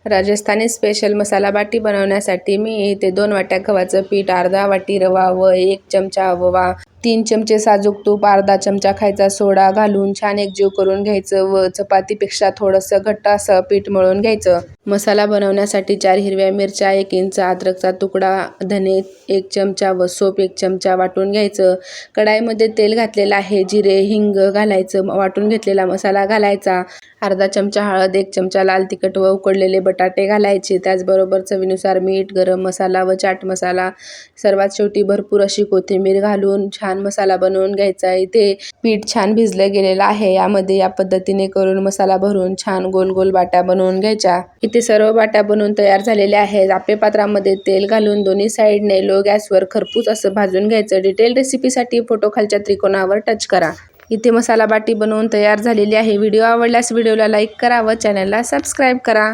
Rajasthani special मसाला बाटी बनवण्यासाठी मी इथे 2 वाट्या गव्हाचं पीठ, अर्धा वाटी रवा व 1 चमचा ओवा, 3 चमचे साजूक तूप, अर्धा चमचा खायचा सोडा घालून छान एकजीव करून घ्यायचं व चपातीपेक्षा थोडंसं घट्ट असं पीठ मळून घ्यायचं। मसाला बनवण्यासाठी 4 हिरव्या मिरच्या, 1 इंच अद्रकचा तुकडा, धने 1 चमचा व सोप 1 चमचा वाटून घ्यायचं। कढाईमध्ये तेल घातलेलं आहे, जिरे, हिंग घालायचं, वाटून घेतलेला मसाला घालायचा, अर्धा चमचा हळद, 1 चमचा लाल तिखट व उकडलेले बटाटे घालायचे, त्याचबरोबर चवीनुसार मीठ, गरम मसाला व चाट मसाला, सर्वात शेवटी भरपूर अशी कोथिंबीर घालून छान मसाला बनवून घ्यायचा। इथे पीठ छान भिजलं गेलेलं आहे, यामध्ये या पद्धतीने करून मसाला भरून छान गोल गोल बाट्या बनवून घ्यायच्या। इथे सर्व बाट्या बनवून तयार झालेल्या आहेत। आप्पे पात्रामध्ये तेल घालून दोन्ही साईडने लो गॅसवर खरपूस असं भाजून घ्यायचं। डिटेल रेसिपीसाठी फोटो खालच्या त्रिकोणावर टच करा। इथे मसाला बाटी बनवून तयार झालेली आहे। व्हिडिओ आवडल्यास व्हिडिओला लाईक करा व चॅनलला सबस्क्राईब करा।